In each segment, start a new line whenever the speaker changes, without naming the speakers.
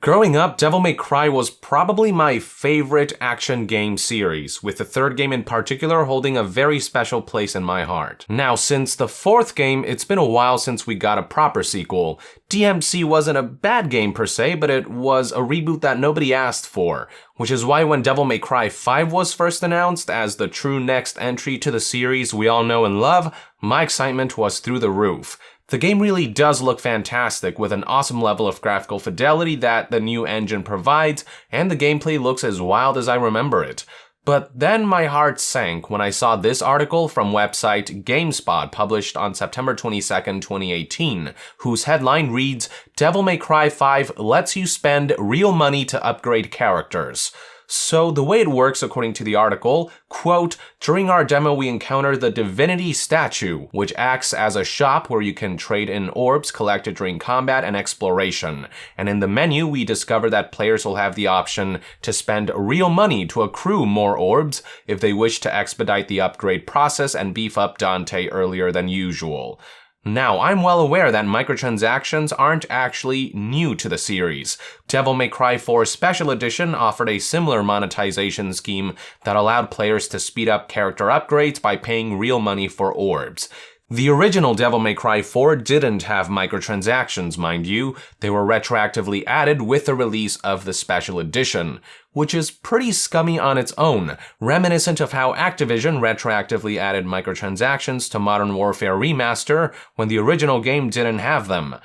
Growing up, Devil May Cry was probably my favorite action game series, with the third game in particular holding a very special place in my heart. Now, since the fourth game, it's been a while since we got a proper sequel. DMC wasn't a bad game per se, but it was a reboot that nobody asked for, which is why when Devil May Cry 5 was first announced as the true next entry to the series we all know and love, my excitement was through the roof. The game really does look fantastic, with an awesome level of graphical fidelity that the new engine provides, and the gameplay looks as wild as I remember it. But then my heart sank when I saw this article from website GameSpot published on September 22nd, 2018, whose headline reads, "Devil May Cry 5 lets you spend real money to upgrade characters." So the way it works, according to the article, quote, "During our demo we encounter the Divinity statue, which acts as a shop where you can trade in orbs collected during combat and exploration. And in the menu we discover that players will have the option to spend real money to accrue more orbs if they wish to expedite the upgrade process and beef up Dante earlier than usual." Now, I'm well aware that microtransactions aren't actually new to the series. Devil May Cry 4 Special Edition offered a similar monetization scheme that allowed players to speed up character upgrades by paying real money for orbs. The original Devil May Cry 4 didn't have microtransactions, mind you. They were retroactively added with the release of the Special Edition, which is pretty scummy on its own, reminiscent of how Activision retroactively added microtransactions to Modern Warfare Remaster when the original game didn't have them.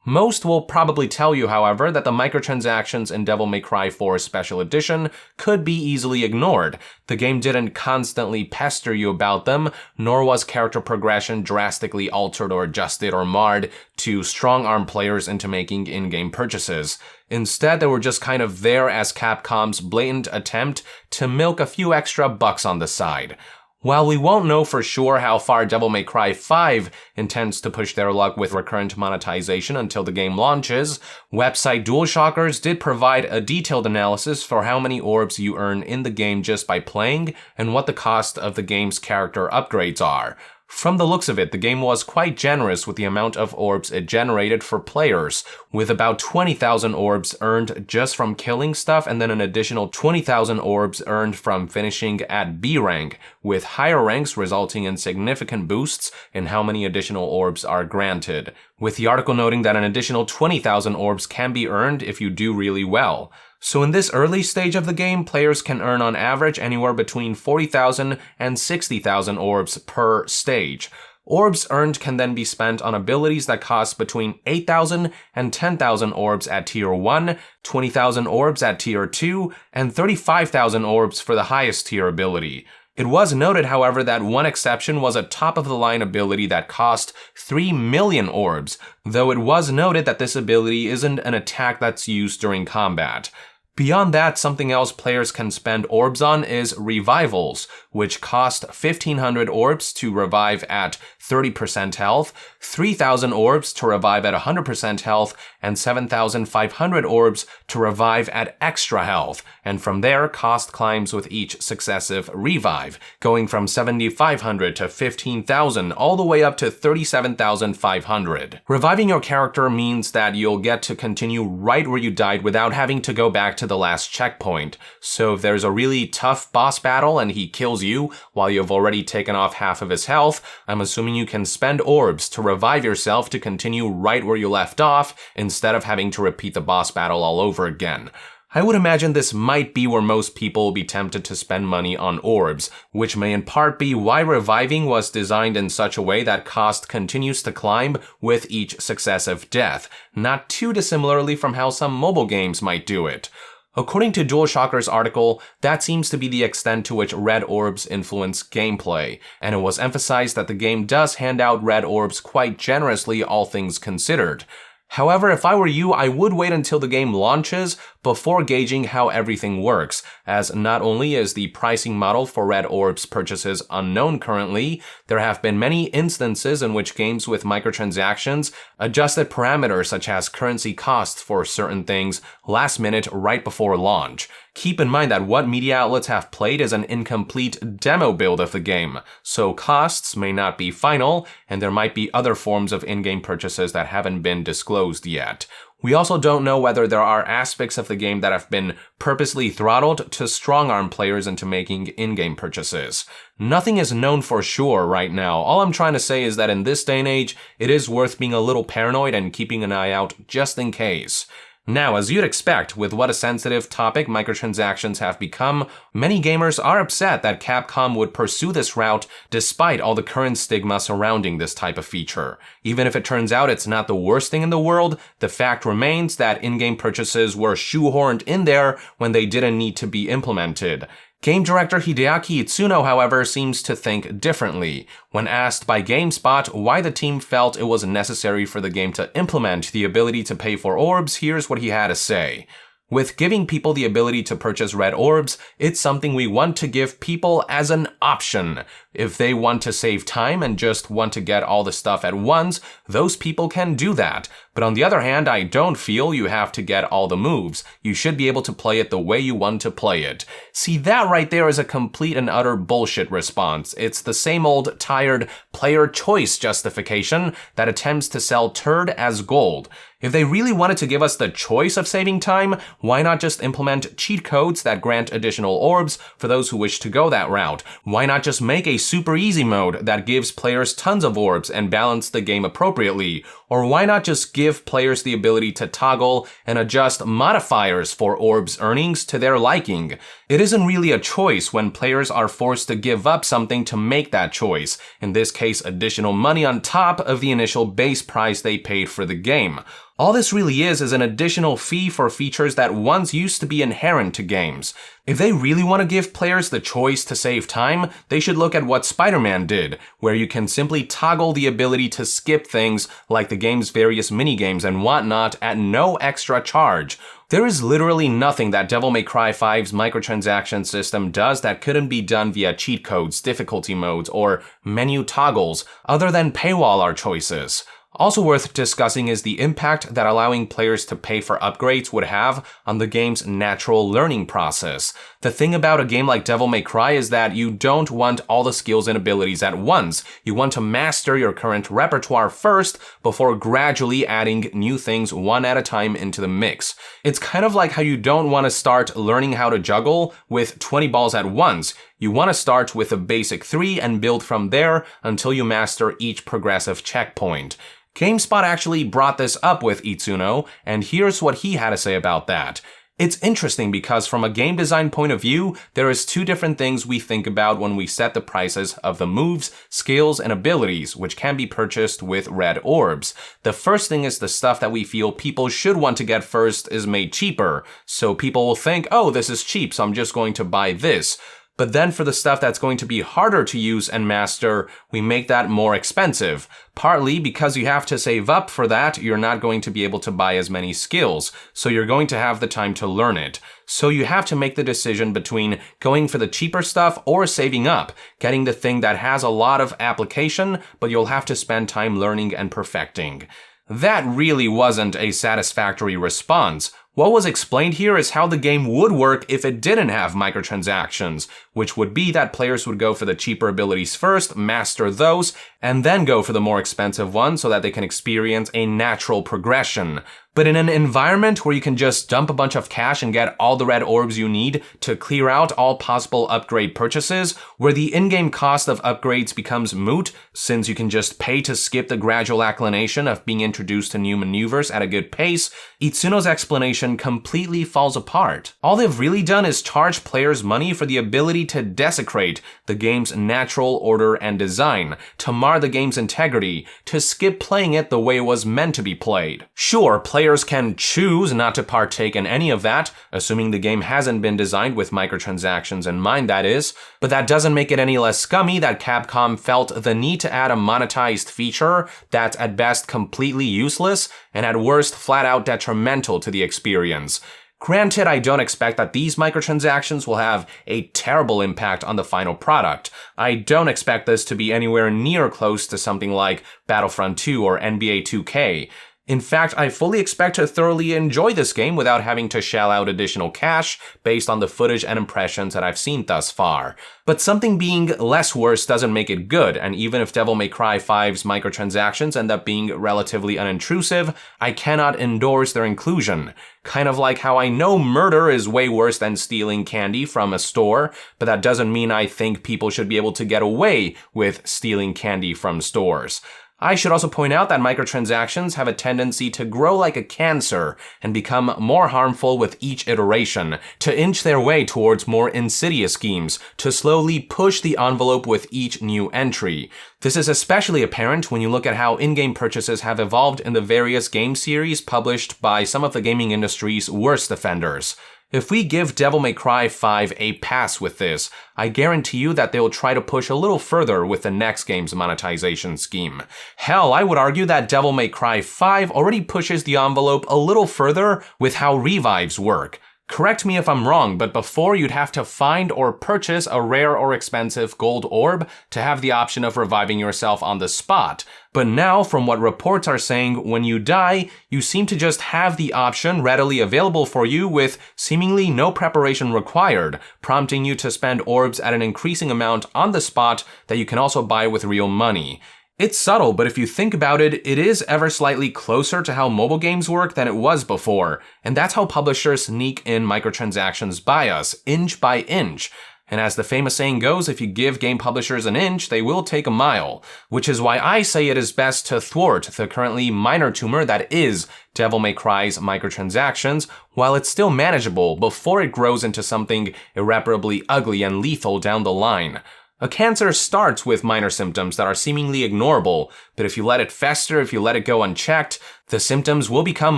Most will probably tell you, however, that the microtransactions in Devil May Cry 4 Special Edition could be easily ignored. The game didn't constantly pester you about them, nor was character progression drastically altered or adjusted or marred to strong-arm players into making in-game purchases. Instead, they were just kind of there as Capcom's blatant attempt to milk a few extra bucks on the side. While we won't know for sure how far Devil May Cry 5 intends to push their luck with recurrent monetization until the game launches, website DualShockers did provide a detailed analysis for how many orbs you earn in the game just by playing and what the cost of the game's character upgrades are. From the looks of it, the game was quite generous with the amount of orbs it generated for players, with about 20,000 orbs earned just from killing stuff and then an additional 20,000 orbs earned from finishing at B rank, with higher ranks resulting in significant boosts in how many additional orbs are granted, with the article noting that an additional 20,000 orbs can be earned if you do really well. So in this early stage of the game, players can earn on average anywhere between 40,000 and 60,000 orbs per stage. Orbs earned can then be spent on abilities that cost between 8,000 and 10,000 orbs at Tier 1, 20,000 orbs at Tier 2, and 35,000 orbs for the highest tier ability. It was noted, however, that one exception was a top-of-the-line ability that cost 3 million orbs, though it was noted that this ability isn't an attack that's used during combat. Beyond that, something else players can spend orbs on is revivals, which cost 1,500 orbs to revive at 30% health, 3,000 orbs to revive at 100% health, and 7,500 orbs to revive at extra health, and from there cost climbs with each successive revive, going from 7,500 to 15,000 all the way up to 37,500. Reviving your character means that you'll get to continue right where you died without having to go back to the last checkpoint. So if there's a really tough boss battle and he kills you while you've already taken off half of his health, I'm assuming you can spend orbs to revive yourself to continue right where you left off instead of having to repeat the boss battle all over again. I would imagine this might be where most people will be tempted to spend money on orbs, which may in part be why reviving was designed in such a way that cost continues to climb with each successive death, not too dissimilarly from how some mobile games might do it. According to DualShockers' article, that seems to be the extent to which red orbs influence gameplay, and it was emphasized that the game does hand out red orbs quite generously, all things considered. However, if I were you, I would wait until the game launches before gauging how everything works, as not only is the pricing model for red orbs purchases unknown currently, there have been many instances in which games with microtransactions adjusted parameters such as currency costs for certain things last minute right before launch. Keep in mind that what media outlets have played is an incomplete demo build of the game, so costs may not be final, and there might be other forms of in-game purchases that haven't been disclosed yet. We also don't know whether there are aspects of the game that have been purposely throttled to strong-arm players into making in-game purchases. Nothing is known for sure right now. All I'm trying to say is that in this day and age, it is worth being a little paranoid and keeping an eye out just in case. Now, as you'd expect, with what a sensitive topic microtransactions have become, many gamers are upset that Capcom would pursue this route despite all the current stigma surrounding this type of feature. Even if it turns out it's not the worst thing in the world, the fact remains that in-game purchases were shoehorned in there when they didn't need to be implemented. Game director Hideaki Itsuno, however, seems to think differently. When asked by GameSpot why the team felt it was necessary for the game to implement the ability to pay for orbs, here's what he had to say. With giving people the ability to purchase red orbs, it's something we want to give people as an option. If they want to save time and just want to get all the stuff at once, those people can do that. But on the other hand, I don't feel you have to get all the moves. You should be able to play it the way you want to play it. See, that right there is a complete and utter bullshit response. It's the same old tired player choice justification that attempts to sell turd as gold. If they really wanted to give us the choice of saving time, why not just implement cheat codes that grant additional orbs for those who wish to go that route? Why not just make a super easy mode that gives players tons of orbs and balance the game appropriately? Or why not just give players the ability to toggle and adjust modifiers for orbs earnings to their liking? It isn't really a choice when players are forced to give up something to make that choice, in this case additional money on top of the initial base price they paid for the game. All this really is an additional fee for features that once used to be inherent to games. If they really want to give players the choice to save time, they should look at what Spider-Man did, where you can simply toggle the ability to skip things like the game's various minigames and whatnot at no extra charge. There is literally nothing that Devil May Cry 5's microtransaction system does that couldn't be done via cheat codes, difficulty modes, or menu toggles, other than paywall art choices. Also worth discussing is the impact that allowing players to pay for upgrades would have on the game's natural learning process. The thing about a game like Devil May Cry is that you don't want all the skills and abilities at once. You want to master your current repertoire first before gradually adding new things one at a time into the mix. It's kind of like how you don't want to start learning how to juggle with 20 balls at once. You want to start with a basic 3 and build from there until you master each progressive checkpoint. GameSpot actually brought this up with Itsuno, and here's what he had to say about that. It's interesting because from a game design point of view, there is two different things we think about when we set the prices of the moves, skills, and abilities which can be purchased with red orbs. The first thing is the stuff that we feel people should want to get first is made cheaper. So people will think, oh, this is cheap, so I'm just going to buy this. But then for the stuff that's going to be harder to use and master, we make that more expensive. Partly because you have to save up for that, you're not going to be able to buy as many skills, so you're going to have the time to learn it. So you have to make the decision between going for the cheaper stuff or saving up, getting the thing that has a lot of application, but you'll have to spend time learning and perfecting. That really wasn't a satisfactory response. What was explained here is how the game would work if it didn't have microtransactions, which would be that players would go for the cheaper abilities first, master those, and then go for the more expensive ones so that they can experience a natural progression. But in an environment where you can just dump a bunch of cash and get all the red orbs you need to clear out all possible upgrade purchases, where the in-game cost of upgrades becomes moot, since you can just pay to skip the gradual acclination of being introduced to new maneuvers at a good pace, Itsuno's explanation completely falls apart. All they've really done is charge players money for the ability to desecrate the game's natural order and design, to mar the game's integrity, to skip playing it the way it was meant to be played. Sure, players can choose not to partake in any of that, assuming the game hasn't been designed with microtransactions in mind, that is, but that doesn't make it any less scummy that Capcom felt the need to add a monetized feature that's at best completely useless and at worst flat out detrimental to the experience. Granted, I don't expect that these microtransactions will have a terrible impact on the final product. I don't expect this to be anywhere near close to something like Battlefront 2 or NBA 2K. In fact, I fully expect to thoroughly enjoy this game without having to shell out additional cash based on the footage and impressions that I've seen thus far. But something being less worse doesn't make it good, and even if Devil May Cry 5's microtransactions end up being relatively unintrusive, I cannot endorse their inclusion. Kind of like how I know murder is way worse than stealing candy from a store, but that doesn't mean I think people should be able to get away with stealing candy from stores. I should also point out that microtransactions have a tendency to grow like a cancer and become more harmful with each iteration, to inch their way towards more insidious schemes, to slowly push the envelope with each new entry. This is especially apparent when you look at how in-game purchases have evolved in the various game series published by some of the gaming industry's worst offenders. If we give Devil May Cry 5 a pass with this, I guarantee you that they'll try to push a little further with the next game's monetization scheme. Hell, I would argue that Devil May Cry 5 already pushes the envelope a little further with how revives work. Correct me if I'm wrong, but before you'd have to find or purchase a rare or expensive gold orb to have the option of reviving yourself on the spot. But now, from what reports are saying, when you die, you seem to just have the option readily available for you with seemingly no preparation required, prompting you to spend orbs at an increasing amount on the spot that you can also buy with real money. It's subtle, but if you think about it, it is ever slightly closer to how mobile games work than it was before, and that's how publishers sneak in microtransactions by us, inch by inch. And as the famous saying goes, if you give game publishers an inch, they will take a mile, which is why I say it is best to thwart the currently minor tumor that is Devil May Cry's microtransactions, while it's still manageable before it grows into something irreparably ugly and lethal down the line. A cancer starts with minor symptoms that are seemingly ignorable, but if you let it fester, if you let it go unchecked, the symptoms will become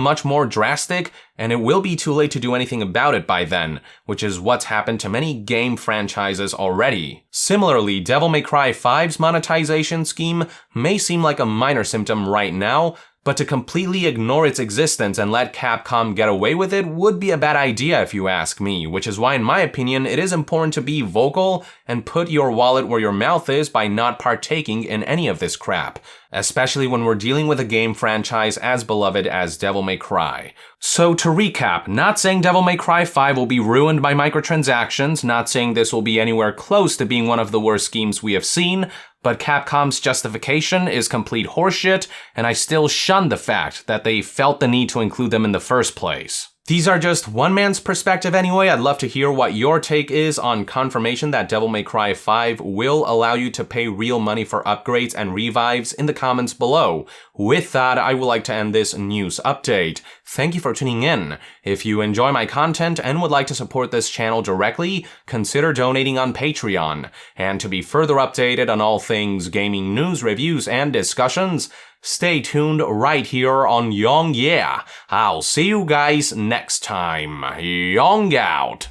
much more drastic, and it will be too late to do anything about it by then, which is what's happened to many game franchises already. Similarly, Devil May Cry 5's monetization scheme may seem like a minor symptom right now, but to completely ignore its existence and let Capcom get away with it would be a bad idea if you ask me, which is why in my opinion it is important to be vocal and put your wallet where your mouth is by not partaking in any of this crap, especially when we're dealing with a game franchise as beloved as Devil May Cry. So to recap, not saying Devil May Cry 5 will be ruined by microtransactions, not saying this will be anywhere close to being one of the worst schemes we have seen, but Capcom's justification is complete horseshit, and I still shun the fact that they felt the need to include them in the first place. These are just one man's perspective anyway. I'd love to hear what your take is on confirmation that Devil May Cry 5 will allow you to pay real money for upgrades and revives in the comments below. With that, I would like to end this news update. Thank you for tuning in. If you enjoy my content and would like to support this channel directly, consider donating on Patreon. And to be further updated on all things gaming news, reviews, and discussions, stay tuned right here on Yong Yeah. I'll see you guys next time. Yong out.